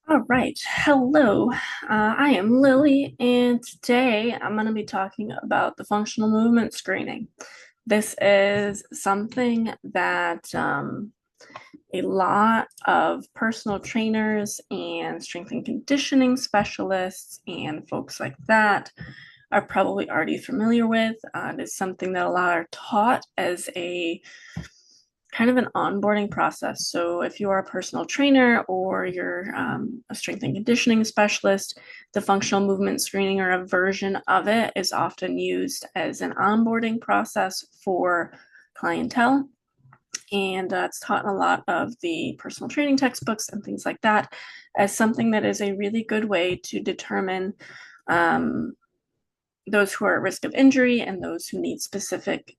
All right. Hello. I am Lily, and today I'm going to be talking about the functional movement screening. This is something that a lot of personal trainers and strength and conditioning specialists and folks like that are probably already familiar with. It is something that a lot are taught as a kind of an onboarding process. So if you are a personal trainer or you're a strength and conditioning specialist, the functional movement screening or a version of it is often used as an onboarding process for clientele. And it's taught in a lot of the personal training textbooks and things like that as something that is a really good way to determine those who are at risk of injury and those who need specific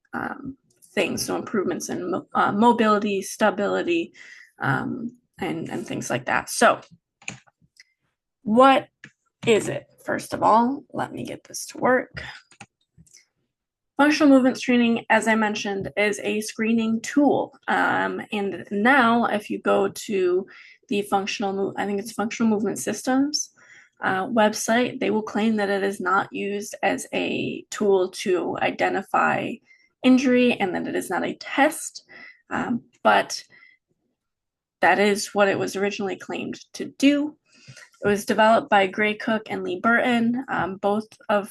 things, so improvements in mobility, stability, and things like that. So, what is it? First of all, let me get this to work. Functional movement screening, as I mentioned, is a screening tool. And now, if you go to the I think it's Functional Movement Systems website, they will claim that it is not used as a tool to identify injury and that it is not a test. But that is what it was originally claimed to do. It was developed by Gray Cook and Lee Burton, both of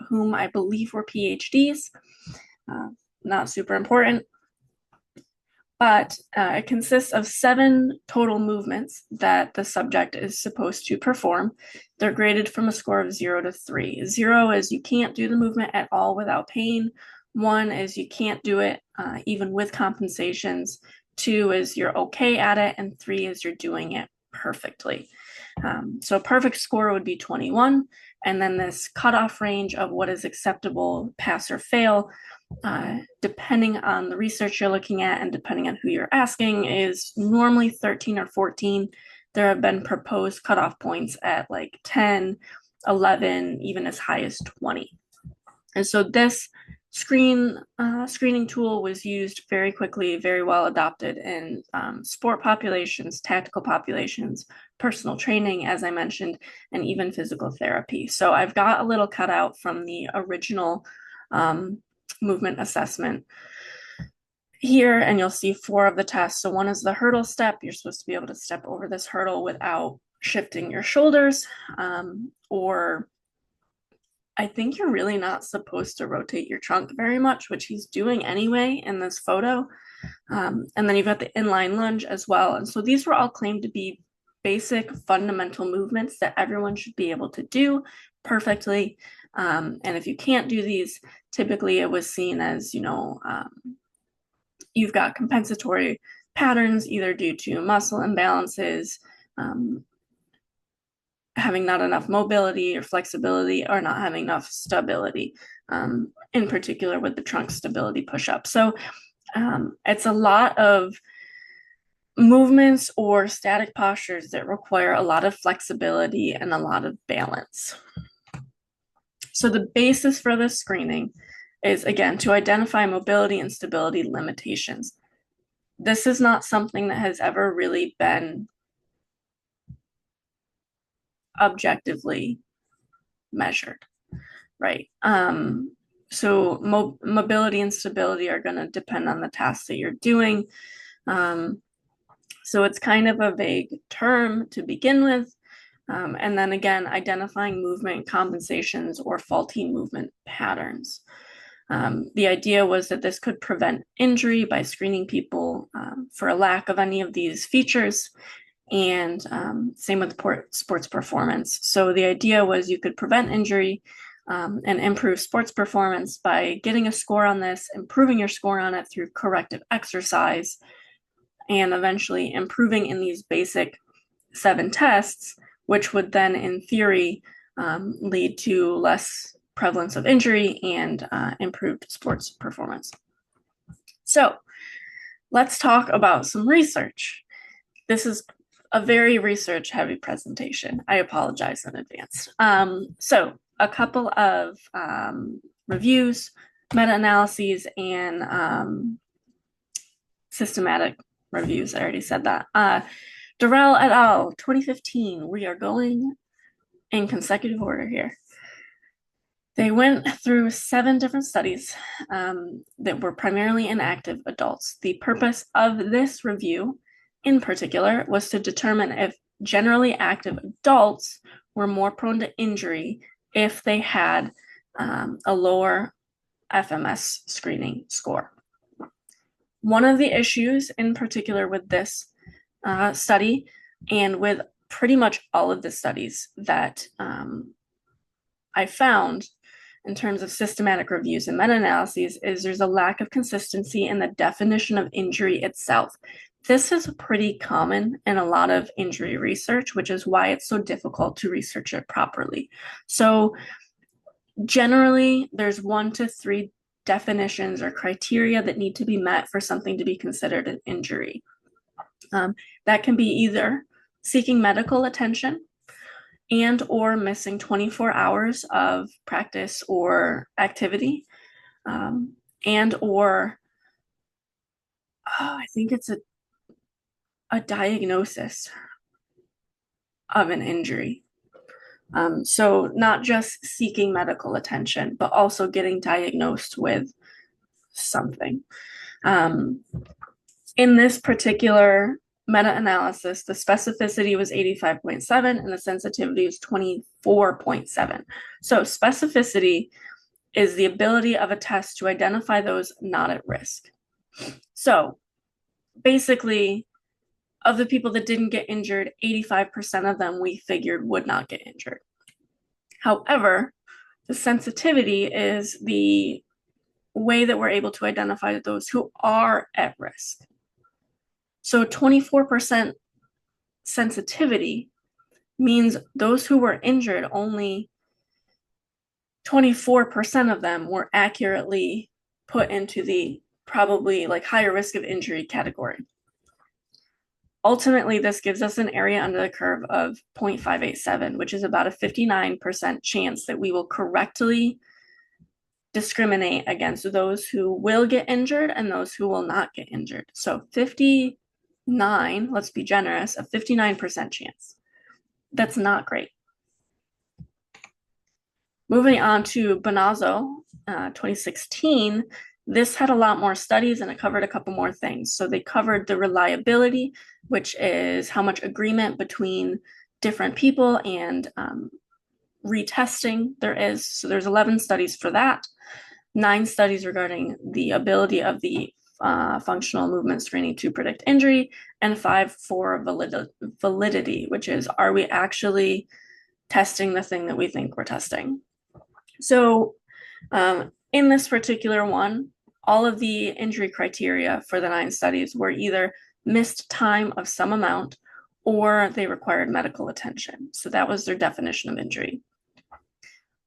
whom I believe were PhDs. Not super important. But it consists of 7 total movements that the subject is supposed to perform. They're graded from a score of 0 to 3. 0 is you can't do the movement at all without pain. 1 is you can't do it even with compensations. 2 is you're okay at it. And 3 is you're doing it perfectly. So a perfect score would be 21. And then this cutoff range of what is acceptable, pass or fail, depending on the research you're looking at and depending on who you're asking, is normally 13 or 14. There have been proposed cutoff points at like 10, 11, even as high as 20. And so this screening tool was used very quickly, very well adopted in sport populations, tactical populations, personal training, as I mentioned, and even physical therapy. So I've got a little cutout from the original movement assessment here, and you'll see 4 of the tests. So one is the hurdle step. You're supposed to be able to step over this hurdle without shifting your shoulders, or I think you're really not supposed to rotate your trunk very much, which he's doing anyway in this photo. And then you've got the inline lunge as well. And so these were all claimed to be basic fundamental movements that everyone should be able to do perfectly. And if you can't do these, typically it was seen as, you've got compensatory patterns either due to muscle imbalances, having not enough mobility or flexibility, or not having enough stability, in particular with the trunk stability push-up. So it's a lot of movements or static postures that require a lot of flexibility and a lot of balance. So the basis for this screening is, again, to identify mobility and stability limitations. This is not something that has ever really been objectively measured, right? So mobility and stability are going to depend on the tasks that you're doing. So it's kind of a vague term to begin with. And then again, identifying movement compensations or faulty movement patterns. The idea was that this could prevent injury by screening people for a lack of any of these features, and same with sports performance. So the idea was you could prevent injury and improve sports performance by getting a score on this, improving your score on it through corrective exercise, and eventually improving in these basic 7 tests, which would then, in theory, lead to less prevalence of injury and improved sports performance. So let's talk about some research. This is a very research heavy presentation. I apologize in advance. So a couple of reviews, meta-analyses, and systematic reviews. I already said that. Durrell et al., 2015. We are going in consecutive order here. They went through 7 different studies that were primarily in active adults. The purpose of this review, in particular, was to determine if generally active adults were more prone to injury if they had a lower FMS screening score. One of the issues in particular with this study and with pretty much all of the studies that I found in terms of systematic reviews and meta-analyses is there's a lack of consistency in the definition of injury itself. This is pretty common in a lot of injury research, which is why it's so difficult to research it properly. So generally, there's 1 to 3 definitions or criteria that need to be met for something to be considered an injury. That can be either seeking medical attention and or missing 24 hours of practice or activity, and or I think it's a diagnosis of an injury. So not just seeking medical attention, but also getting diagnosed with something. In this particular meta-analysis, the specificity was 85.7 and the sensitivity was 24.7. So specificity is the ability of a test to identify those not at risk. So basically, of the people that didn't get injured, 85% of them we figured would not get injured. However, the sensitivity is the way that we're able to identify those who are at risk. So 24% sensitivity means those who were injured, only 24% of them were accurately put into the probably like higher risk of injury category. Ultimately, this gives us an area under the curve of 0.587, which is about a 59% chance that we will correctly discriminate against those who will get injured and those who will not get injured. So 59, let's be generous, a 59% chance. That's not great. Moving on to Bonazzo, 2016, this had a lot more studies and it covered a couple more things. So they covered the reliability, which is how much agreement between different people and retesting there is. So there's 11 studies for that, 9 studies regarding the ability of the functional movement screening to predict injury, and 5 for validity, which is, are we actually testing the thing that we think we're testing? So in this particular one, all of the injury criteria for the 9 studies were either missed time of some amount or they required medical attention. So that was their definition of injury.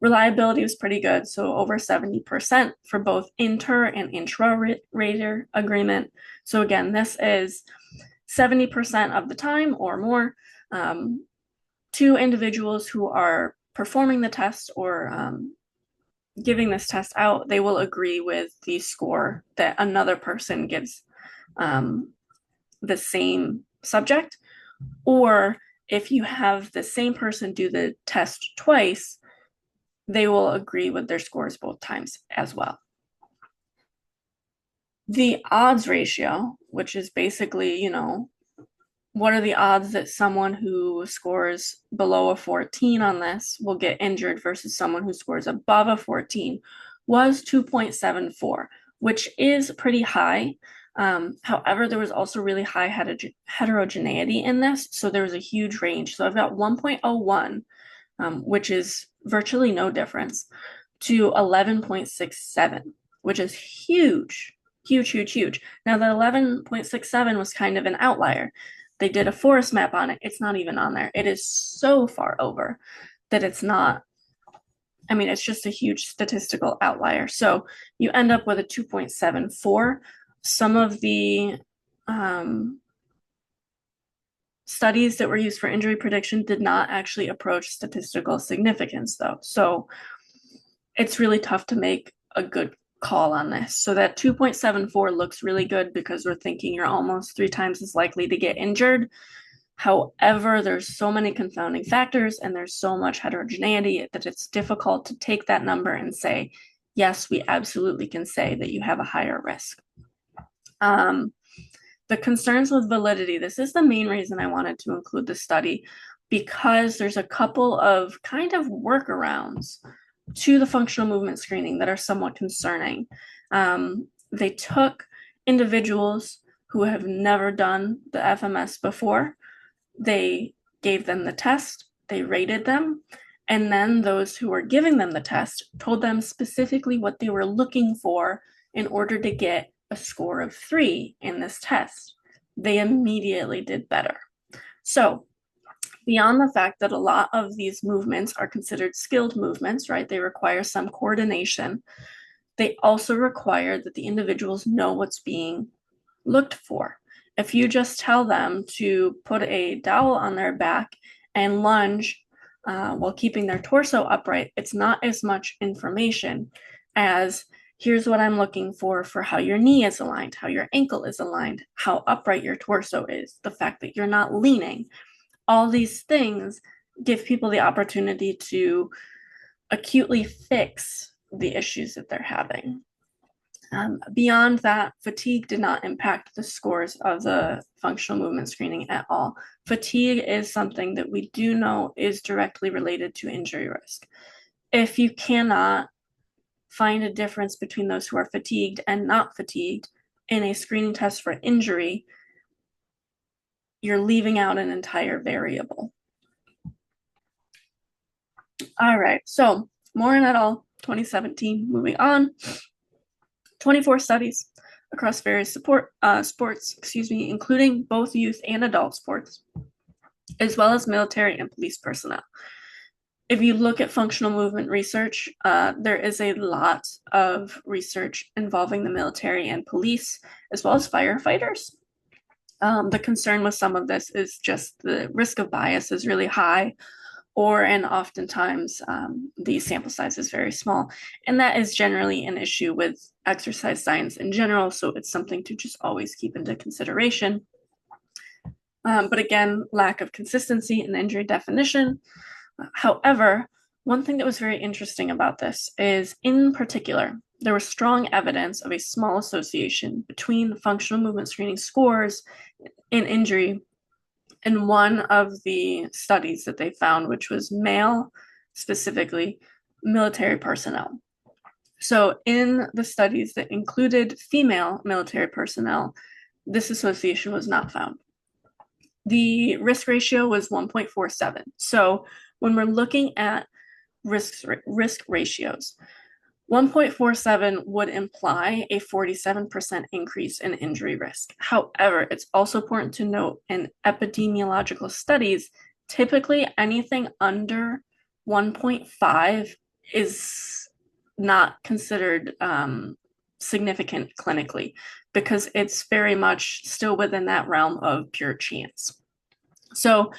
Reliability was pretty good, so over 70% for both inter and intra-rater agreement. So again, this is 70% of the time or more. 2 individuals who are performing the test or giving this test out, they will agree with the score that another person gives the same subject. Or if you have the same person do the test twice, they will agree with their scores both times as well. The odds ratio, which is basically, what are the odds that someone who scores below a 14 on this will get injured versus someone who scores above a 14, was 2.74, which is pretty high. However, there was also really high heterogeneity in this, so there was a huge range. So I've got 1.01, which is virtually no difference, to 11.67, which is huge, huge, huge, huge. Now, the 11.67 was kind of an outlier. They did a forest map on it. It's not even on there. It is so far over that it's not, it's just a huge statistical outlier. So you end up with a 2.74. Some of the studies that were used for injury prediction did not actually approach statistical significance, though. So it's really tough to make a good call on this. So that 2.74 looks really good because we're thinking you're almost 3 times as likely to get injured. However, there's so many confounding factors and there's so much heterogeneity that it's difficult to take that number and say, yes, we absolutely can say that you have a higher risk. The concerns with validity, this is the main reason I wanted to include the study, because there's a couple of kind of workarounds to the functional movement screening that are somewhat concerning. They took individuals who have never done the FMS before, they gave them the test, they rated them, and then those who were giving them the test told them specifically what they were looking for in order to get a score of 3 in this test. They immediately did better. So beyond the fact that a lot of these movements are considered skilled movements, right? They require some coordination. They also require that the individuals know what's being looked for. If you just tell them to put a dowel on their back and lunge while keeping their torso upright, it's not as much information as here's what I'm looking for how your knee is aligned, how your ankle is aligned, how upright your torso is, the fact that you're not leaning. All these things give people the opportunity to acutely fix the issues that they're having. Beyond that, fatigue did not impact the scores of the functional movement screening at all. Fatigue is something that we do know is directly related to injury risk. If you cannot find a difference between those who are fatigued and not fatigued in a screening test for injury, you're leaving out an entire variable. All right, so Morin et al., 2017, moving on. 24 studies across various sports, including both youth and adult sports, as well as military and police personnel. If you look at functional movement research, there is a lot of research involving the military and police, as well as firefighters. The concern with some of this is just the risk of bias is really high, and oftentimes the sample size is very small. And that is generally an issue with exercise science in general, so it's something to just always keep into consideration. But again, lack of consistency in injury definition. However, one thing that was very interesting about this is, in particular, there was strong evidence of a small association between functional movement screening scores and injury in one of the studies that they found, which was male, specifically military personnel. So in the studies that included female military personnel, this association was not found. The risk ratio was 1.47. So when we're looking at risk ratios, 1.47 would imply a 47% increase in injury risk. However, it's also important to note in epidemiological studies, typically anything under 1.5 is not considered significant clinically, because it's very much still within that realm of pure chance. So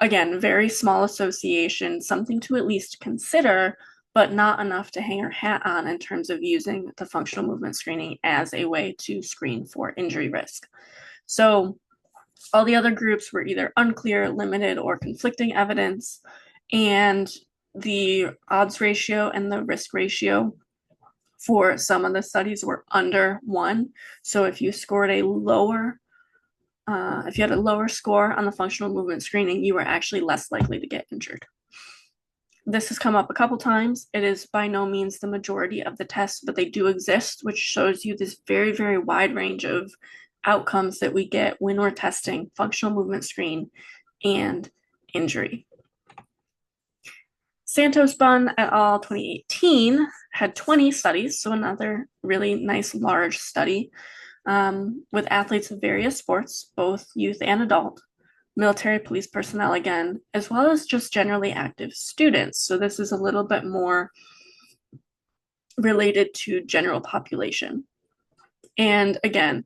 again, very small association, something to at least consider, but not enough to hang our hat on in terms of using the functional movement screening as a way to screen for injury risk. So all the other groups were either unclear, limited, or conflicting evidence, and the odds ratio and the risk ratio for some of the studies were under 1. So if you scored a lower if you had a lower score on the functional movement screening, you were actually less likely to get injured. This has come up a couple times. It is by no means the majority of the tests, but they do exist, which shows you this very, very wide range of outcomes that we get when we're testing functional movement screen and injury. Santos-Bunn et al. 2018 had 20 studies, so another really nice large study with athletes of various sports, both youth and adult, military police personnel again, as well as just generally active students. So this is a little bit more related to general population. And again,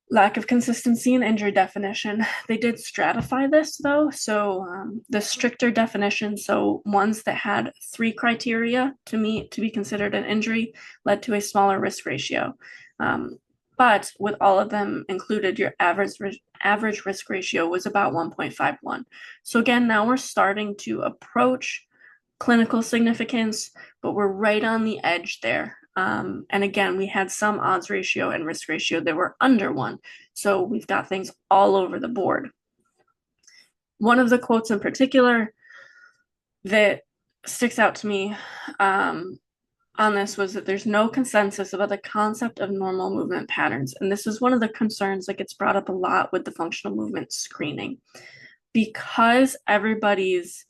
lack of consistency in injury definition. They did stratify this though. So the stricter definition, so ones that had 3 criteria to meet to be considered an injury, led to a smaller risk ratio. But with all of them included, your average risk ratio was about 1.51. So again, now we're starting to approach clinical significance, but we're right on the edge there. And again, we had some odds ratio and risk ratio that were under 1. So we've got things all over the board. One of the quotes in particular that sticks out to me on this was that there's no consensus about the concept of normal movement patterns. And this is one of the concerns that gets brought up a lot with the functional movement screening. Because everybody's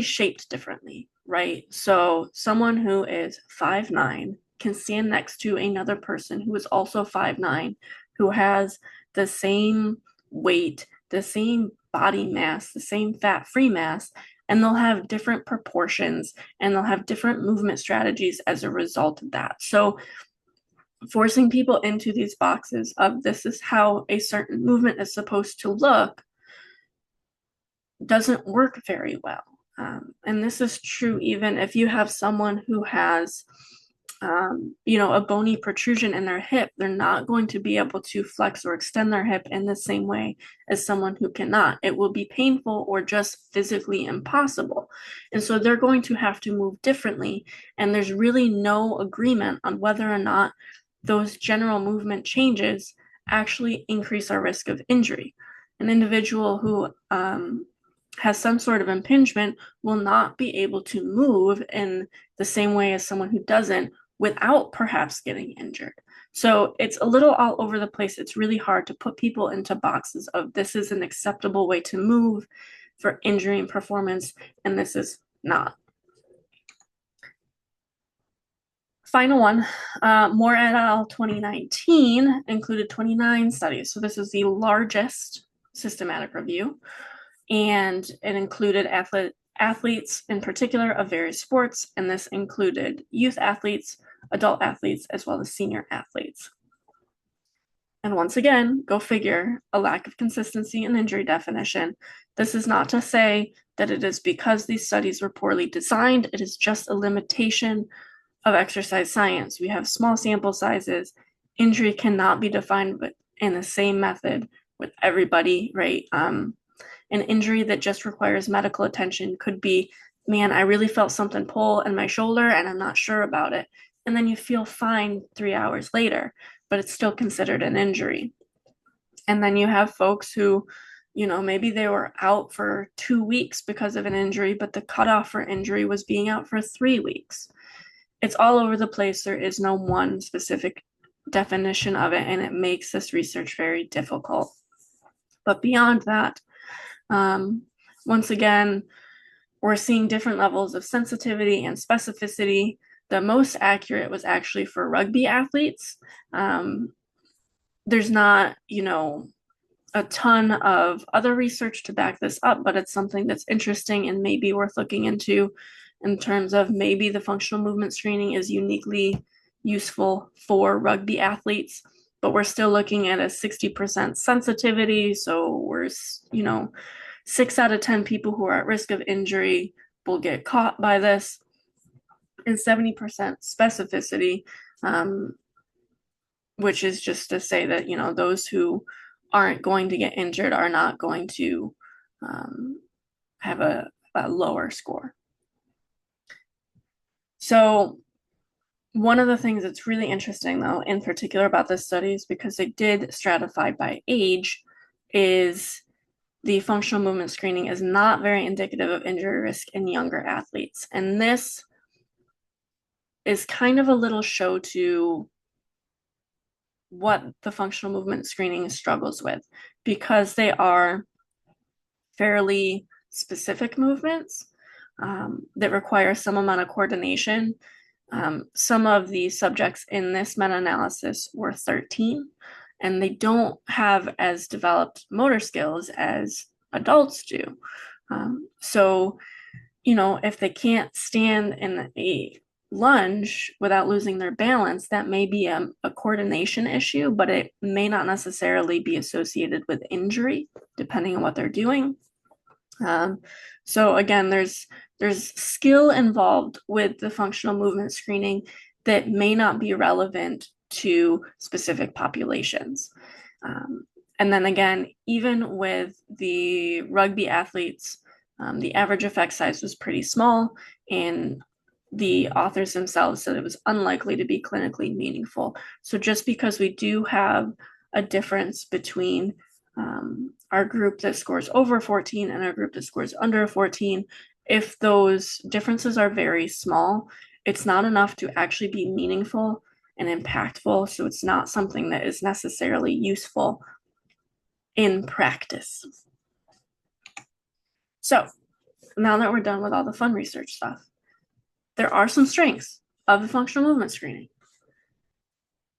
shaped differently, right? So someone who is 5'9" can stand next to another person who is also 5'9", who has the same weight, the same body mass, the same fat-free mass, and they'll have different proportions and they'll have different movement strategies as a result of that. So forcing people into these boxes of this is how a certain movement is supposed to look doesn't work very well. And this is true even if you have someone who has, a bony protrusion in their hip, they're not going to be able to flex or extend their hip in the same way as someone who cannot. It will be painful or just physically impossible. And so they're going to have to move differently. And there's really no agreement on whether or not those general movement changes actually increase our risk of injury. An individual who has some sort of impingement will not be able to move in the same way as someone who doesn't without perhaps getting injured. So it's a little all over the place. It's really hard to put people into boxes of this is an acceptable way to move for injury and performance, and this is not. Final one, Moore et al. 2019 included 29 studies. So this is the largest systematic review, and it included athletes in particular of various sports, and this included youth athletes, adult athletes, as well as senior athletes. And once again, go figure, a lack of consistency in injury definition. This is not to say that it is because these studies were poorly designed. It is just a limitation of exercise science. We have small sample sizes. Injury cannot be defined in the same method with everybody, right? An injury that just requires medical attention could be, man, I really felt something pull in my shoulder and I'm not sure about it. And then you feel fine 3 hours later, but it's still considered an injury. And then you have folks who, maybe they were out for 2 weeks because of an injury, but the cutoff for injury was being out for 3 weeks. It's all over the place. There is no one specific definition of it, and it makes this research very difficult. But beyond that, once again, we're seeing different levels of sensitivity and specificity. The most accurate was actually for rugby athletes. There's not, a ton of other research to back this up, but it's something that's interesting and maybe worth looking into in terms of maybe the functional movement screening is uniquely useful for rugby athletes, but we're still looking at a 60% sensitivity. So we're, 6 out of 10 people who are at risk of injury will get caught by this, and 70% specificity, which is just to say that, those who aren't going to get injured are not going to have a lower score. So one of the things that's really interesting, though, in particular about this study is because they did stratify by age, is the functional movement screening is not very indicative of injury risk in younger athletes. And this is kind of a little show to what the functional movement screening struggles with, because they are fairly specific movements that require some amount of coordination. Some of the subjects in this meta-analysis were 13, and they don't have as developed motor skills as adults do. So, if they can't stand in a lunge without losing their balance, that may be a coordination issue, but it may not necessarily be associated with injury, depending on what they're doing. So again, there's skill involved with the functional movement screening, that may not be relevant to specific populations. And then again, even with the rugby athletes, the average effect size was pretty small, and the authors themselves said it was unlikely to be clinically meaningful. So just because we do have a difference between our group that scores over 14 and our group that scores under 14, if those differences are very small, it's not enough to actually be meaningful and impactful. So it's not something that is necessarily useful in practice. So now that we're done with all the fun research stuff, there are some strengths of the functional movement screening.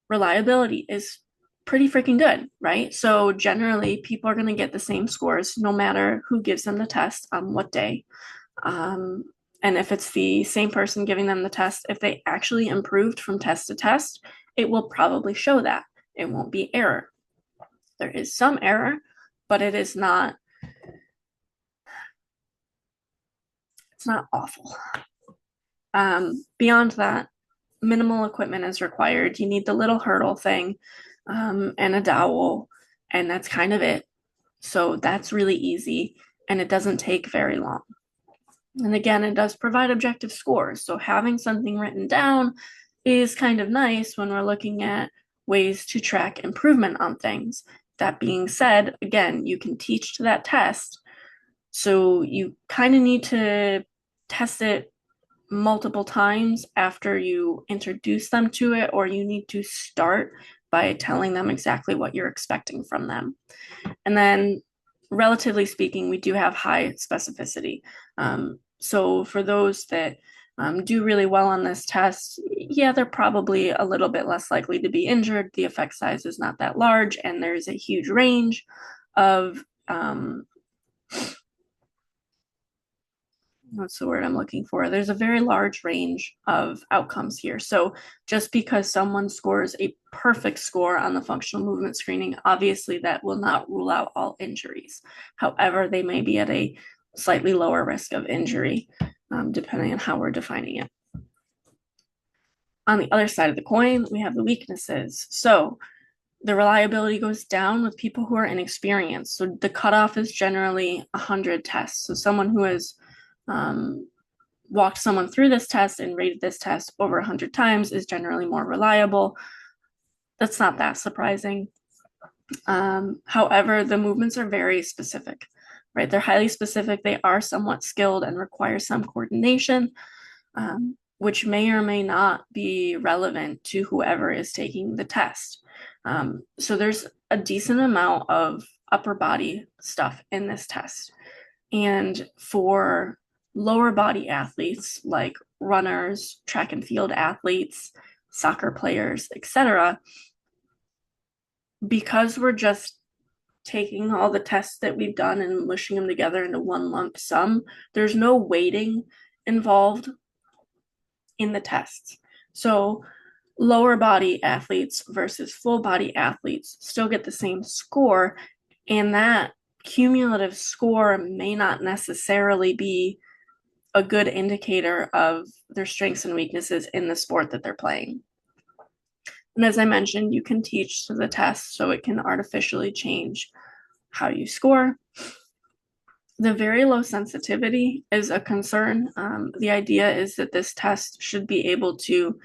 Reliability is pretty freaking good, right? So generally people are going to get the same scores no matter who gives them the test on what day. And if it's the same person giving them the test, if they actually improved from test to test, it will probably show that. It won't be error. There is some error, but it's not awful. Beyond that, minimal equipment is required. You need the little hurdle thing and a dowel, and that's kind of it. So that's really easy, and it doesn't take very long. And again, it does provide objective scores. So having something written down is kind of nice when we're looking at ways to track improvement on things. That being said, again, you can teach to that test. So you kind of need to test it multiple times after you introduce them to it, or you need to start by telling them exactly what you're expecting from them. And then, relatively speaking, we do have high specificity. So for those that do really well on this test, yeah, they're probably a little bit less likely to be injured. The effect size is not that large, and there's a huge range of what's the word I'm looking for? There's a very large range of outcomes here. So just because someone scores a perfect score on the functional movement screening, obviously that will not rule out all injuries. However, they may be at a slightly lower risk of injury, depending on how we're defining it. On the other side of the coin, we have the weaknesses. So the reliability goes down with people who are inexperienced. So the cutoff is generally 100 tests. So someone who has walked someone through this test and rated this test over 100 times is generally more reliable. That's not that surprising. However, the movements are very specific, right? They're highly specific. They are somewhat skilled and require some coordination, which may or may not be relevant to whoever is taking the test. So there's a decent amount of upper body stuff in this test. And for lower body athletes like runners, track and field athletes, soccer players, etc., because we're just taking all the tests that we've done and mushing them together into one lump sum, there's no weighting involved in the tests. So lower body athletes versus full body athletes still get the same score, and that cumulative score may not necessarily be a good indicator of their strengths and weaknesses in the sport that they're playing. And as I mentioned, you can teach to the test, so it can artificially change how you score. The very low sensitivity is a concern. The idea is that this test should be able to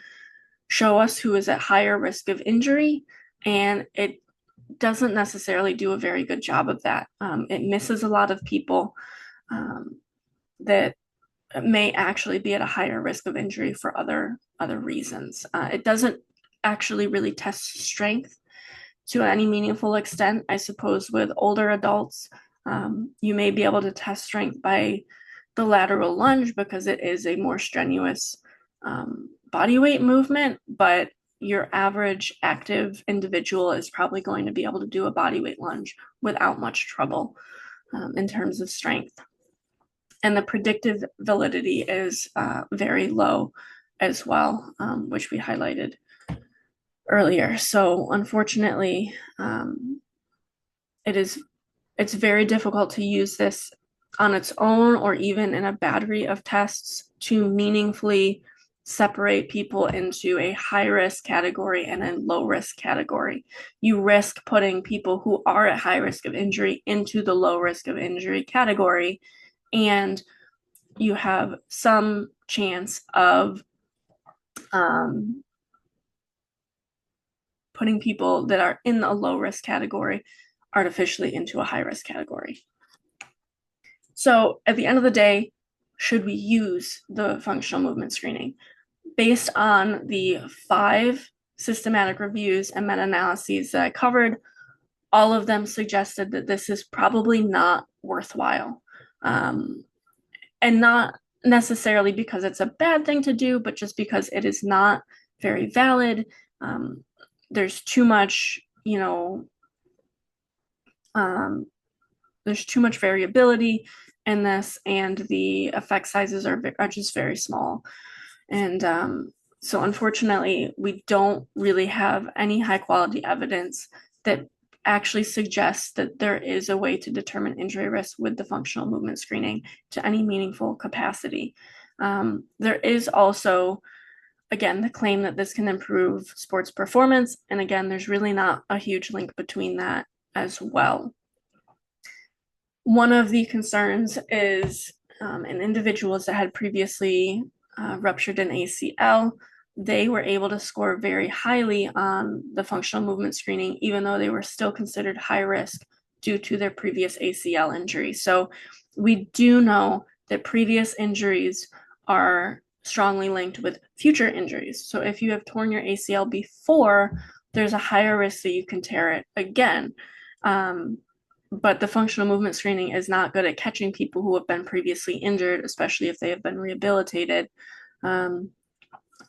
show us who is at higher risk of injury, and it doesn't necessarily do a very good job of that. It misses a lot of people that may actually be at a higher risk of injury for other reasons. It doesn't actually really test strength to any meaningful extent. I suppose with older adults, you may be able to test strength by the lateral lunge because it is a more strenuous body weight movement, but your average active individual is probably going to be able to do a body weight lunge without much trouble in terms of strength. And the predictive validity is very low as well, which we highlighted earlier. So unfortunately, it's very difficult to use this on its own or even in a battery of tests to meaningfully separate people into a high risk category and a low risk category. You risk putting people who are at high risk of injury into the low risk of injury category, and you have some chance of putting people that are in a low risk category artificially into a high risk category. So at the end of the day, should we use the functional movement screening? Based on the 5 systematic reviews and meta-analyses that I covered, all of them suggested that this is probably not worthwhile. And not necessarily because it's a bad thing to do, but just because it is not very valid. There's too much, there's too much variability in this, and the effect sizes are just very small. And so unfortunately, we don't really have any high quality evidence that actually suggests that there is a way to determine injury risk with the functional movement screening to any meaningful capacity. There is also, again, the claim that this can improve sports performance. And again, there's really not a huge link between that as well. One of the concerns is in individuals that had previously ruptured an ACL, they were able to score very highly on the functional movement screening, even though they were still considered high risk due to their previous ACL injury. So we do know that previous injuries are strongly linked with future injuries. So if you have torn your ACL before, there's a higher risk that you can tear it again. But the functional movement screening is not good at catching people who have been previously injured, especially if they have been rehabilitated.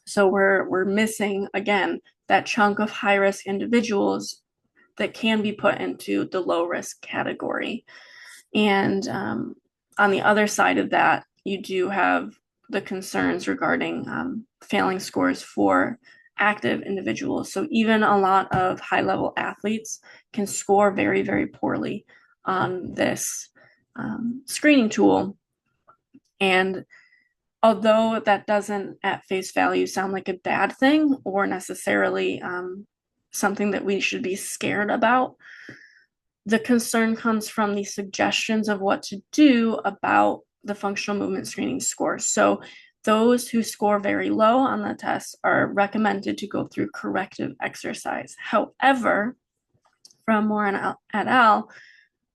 So we're missing, again, that chunk of high-risk individuals that can be put into the low-risk category. And on the other side of that, you do have the concerns regarding failing scores for active individuals. So even a lot of high-level athletes can score very, very poorly on this screening tool. And although that doesn't at face value sound like a bad thing or necessarily something that we should be scared about, the concern comes from the suggestions of what to do about the functional movement screening score. So those who score very low on the test are recommended to go through corrective exercise. However, from Moore et al.,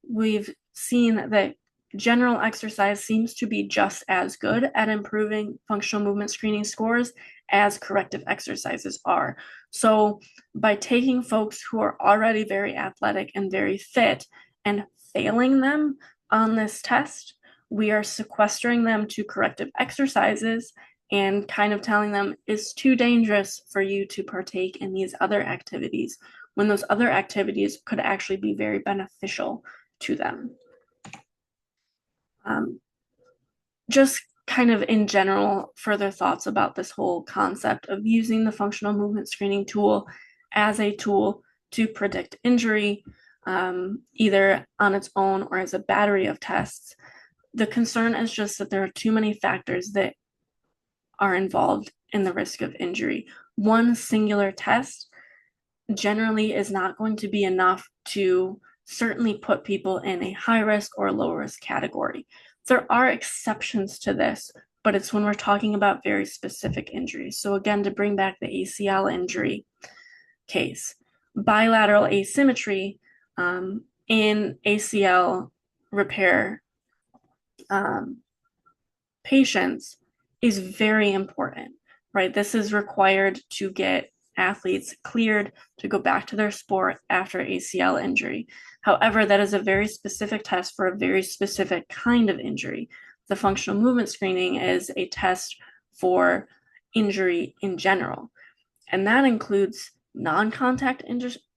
we've seen that general exercise seems to be just as good at improving functional movement screening scores as corrective exercises are. So by taking folks who are already very athletic and very fit and failing them on this test, we are sequestering them to corrective exercises and kind of telling them it's too dangerous for you to partake in these other activities, when those other activities could actually be very beneficial to them. Just kind of in general, further thoughts about this whole concept of using the functional movement screening tool as a tool to predict injury, either on its own or as a battery of tests. The concern is just that there are too many factors that are involved in the risk of injury. One singular test generally is not going to be enough to certainly put people in a high risk or low risk category. There are exceptions to this, but it's when we're talking about very specific injuries. So again, to bring back the ACL injury case, bilateral asymmetry in ACL repair patients is very important, right? This is required to get athletes cleared to go back to their sport after ACL injury. However, that is a very specific test for a very specific kind of injury. The functional movement screening is a test for injury in general, and that includes non-contact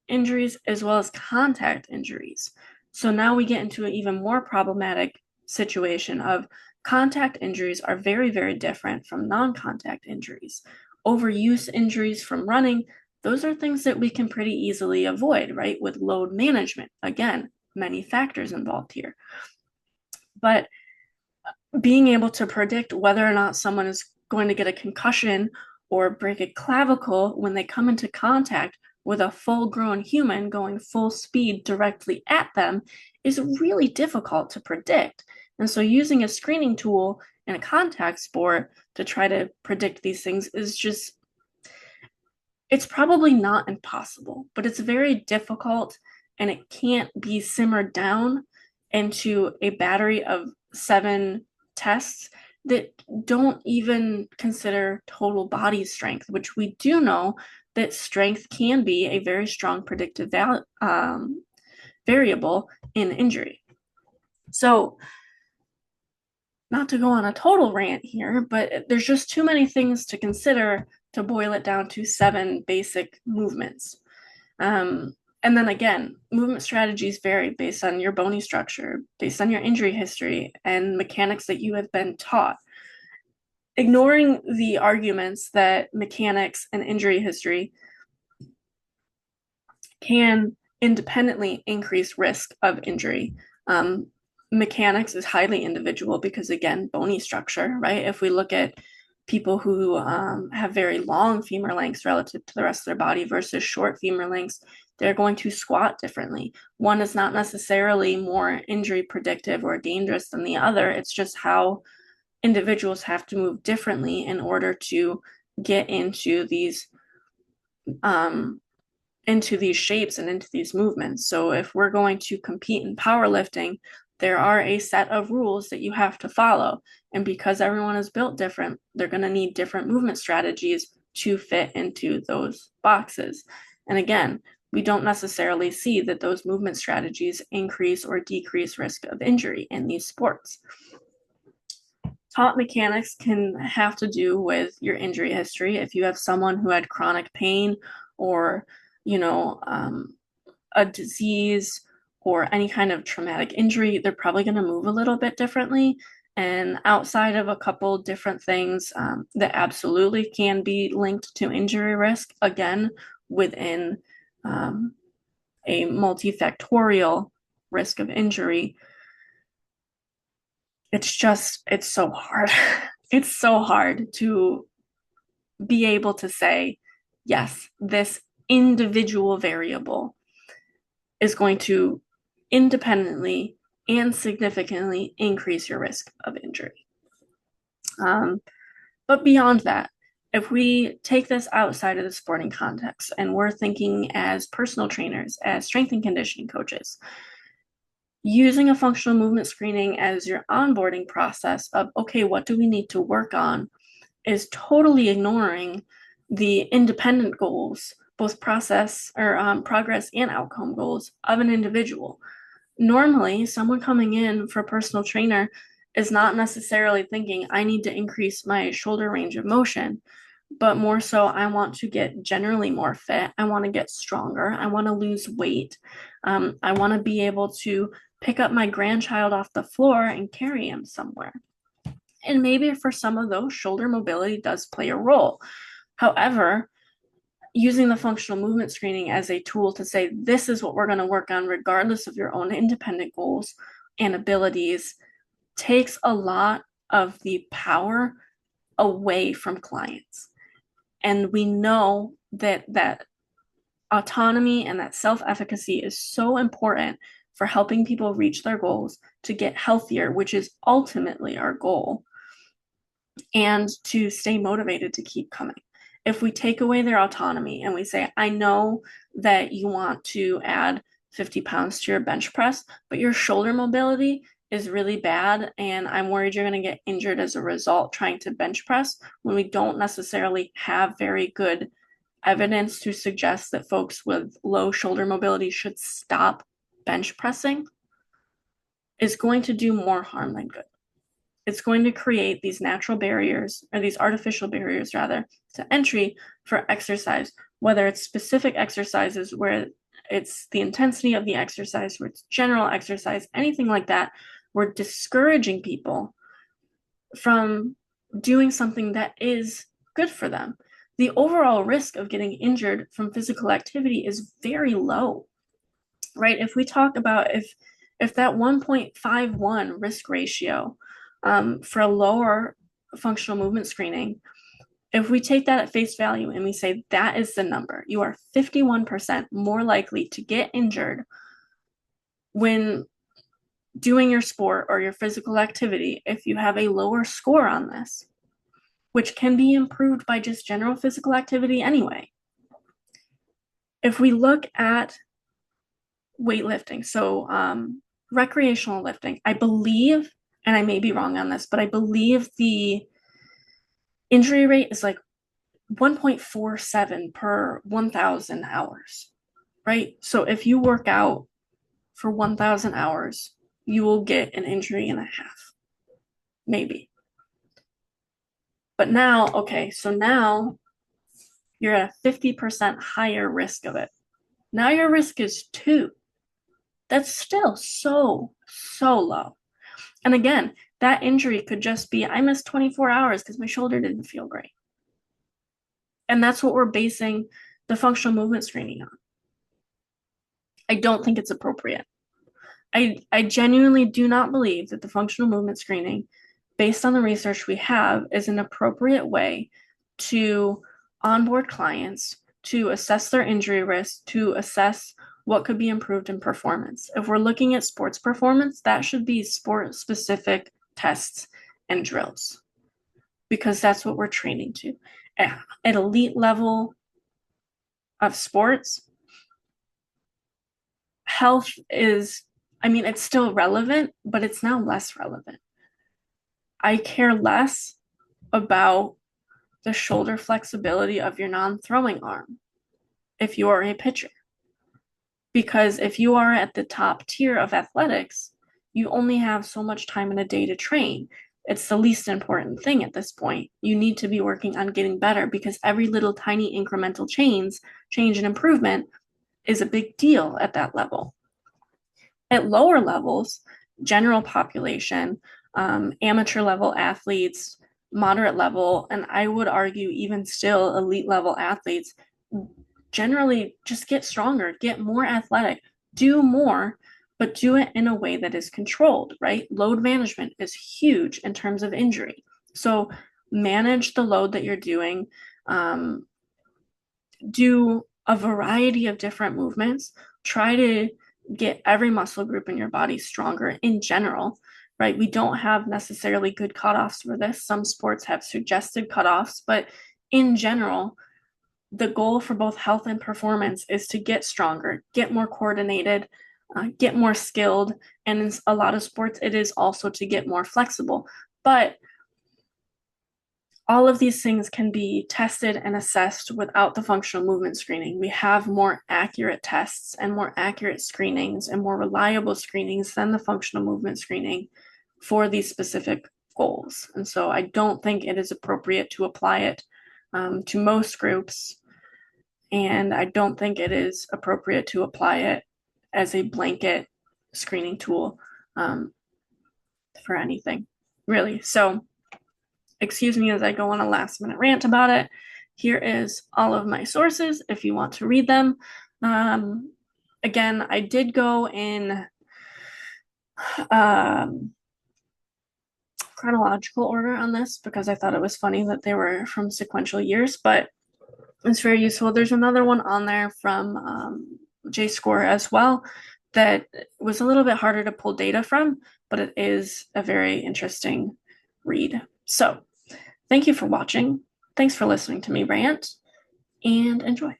injuries as well as contact injuries. So now we get into an even more problematic situation of contact injuries are very, very different from non-contact injuries. Overuse injuries from running, those are things that we can pretty easily avoid, right? With load management. Again, many factors involved here. But being able to predict whether or not someone is going to get a concussion or break a clavicle when they come into contact with a full-grown human going full speed directly at them is really difficult to predict. And so using a screening tool in a contact sport to try to predict these things is just, it's probably not impossible, but it's very difficult, and it can't be simmered down into a battery of 7 tests that don't even consider total body strength, which we do know that strength can be a very strong predictive variable in injury. So, not to go on a total rant here, but there's just too many things to consider to boil it down to 7 basic movements. And then again, movement strategies vary based on your bony structure, based on your injury history, and mechanics that you have been taught. Ignoring the arguments that mechanics and injury history can independently increase risk of injury. Mechanics is highly individual because, again, bony structure, right? If we look at people who have very long femur lengths relative to the rest of their body versus short femur lengths, they're going to squat differently. One is not necessarily more injury predictive or dangerous than the other. It's just how individuals have to move differently in order to get into these shapes and into these movements. So if we're going to compete in powerlifting, there are a set of rules that you have to follow. And because everyone is built different, they're going to need different movement strategies to fit into those boxes. And again, we don't necessarily see that those movement strategies increase or decrease risk of injury in these sports. Taught mechanics can have to do with your injury history. If you have someone who had chronic pain or, a disease or any kind of traumatic injury, they're probably going to move a little bit differently. And outside of a couple different things that absolutely can be linked to injury risk, again, within a multifactorial risk of injury, it's so hard. It's so hard to be able to say, yes, this individual variable is going to independently and significantly increase your risk of injury. But beyond that, if we take this outside of the sporting context and we're thinking as personal trainers, as strength and conditioning coaches, using a functional movement screening as your onboarding process of, okay, what do we need to work on, is totally ignoring the independent goals, both progress and outcome goals of an individual. Normally, someone coming in for a personal trainer is not necessarily thinking, I need to increase my shoulder range of motion, but more so, I want to get generally more fit. I want to get stronger. I want to lose weight. I want to be able to pick up my grandchild off the floor and carry him somewhere. And maybe for some of those, shoulder mobility does play a role. However, using the functional movement screening as a tool to say, this is what we're going to work on, regardless of your own independent goals and abilities, takes a lot of the power away from clients. And we know that autonomy and that self-efficacy is so important for helping people reach their goals, to get healthier, which is ultimately our goal, and to stay motivated to keep coming. If we take away their autonomy and we say, I know that you want to add 50 pounds to your bench press, but your shoulder mobility is really bad, and I'm worried you're going to get injured as a result trying to bench press, when we don't necessarily have very good evidence to suggest that folks with low shoulder mobility should stop bench pressing, is going to do more harm than good. It's going to create these natural barriers, or these artificial barriers rather, to entry for exercise, whether it's specific exercises where it's the intensity of the exercise, where it's general exercise, anything like that. We're discouraging people from doing something that is good for them. The overall risk of getting injured from physical activity is very low, right? If we talk about if that 1.51 risk ratio for functional movement screening, if we take that at face value and we say that is the number, you are 51% more likely to get injured when doing your sport or your physical activity if you have a lower score on this, which can be improved by just general physical activity anyway. If we look at weightlifting, so recreational lifting, I believe, and I may be wrong on this, but I believe the injury rate is like 1.47 per 1,000 hours, right? So if you work out for 1,000 hours, you will get an injury and a half, maybe. But now, okay, so now you're at a 50% higher risk of it. Now your risk is 2. That's still so low. And again, that injury could just be, I missed 24 hours because my shoulder didn't feel great. And that's what we're basing the functional movement screening on. I don't think it's appropriate. I genuinely do not believe that the functional movement screening, based on the research we have, is an appropriate way to onboard clients, to assess their injury risk, to assess what could be improved in performance. If we're looking at sports performance, that should be sport-specific tests and drills, because that's what we're training to. At elite level of sports, health is, I mean, it's still relevant, but it's now less relevant. I care less about the shoulder flexibility of your non-throwing arm if you are a pitcher. Because if you are at the top tier of athletics, you only have so much time in a day to train. It's the least important thing at this point. You need to be working on getting better, because every little tiny incremental change and improvement is a big deal at that level. At lower levels, general population, amateur level athletes, moderate level, and I would argue even still elite level athletes, generally just get stronger, get more athletic, do more, but do it in a way that is controlled, right? Load management is huge in terms of injury. So manage the load that you're doing, do a variety of different movements, try to get every muscle group in your body stronger in general, right? We don't have necessarily good cutoffs for this. Some sports have suggested cutoffs, but in general, the goal for both health and performance is to get stronger, get more coordinated, get more skilled. And in a lot of sports, it is also to get more flexible. But all of these things can be tested and assessed without the functional movement screening. We have more accurate tests and more accurate screenings and more reliable screenings than the functional movement screening for these specific goals. And so I don't think it is appropriate to apply it to most groups. And I don't think it is appropriate to apply it as a blanket screening tool for anything, really. So excuse me as I go on a last minute rant about it. Here is all of my sources if you want to read them. Again, I did go in chronological order on this because I thought it was funny that they were from sequential years, but it's very useful. There's another one on there from JSCORE as well that was a little bit harder to pull data from, but it is a very interesting read. So thank you for watching. Thanks for listening to me rant, and enjoy.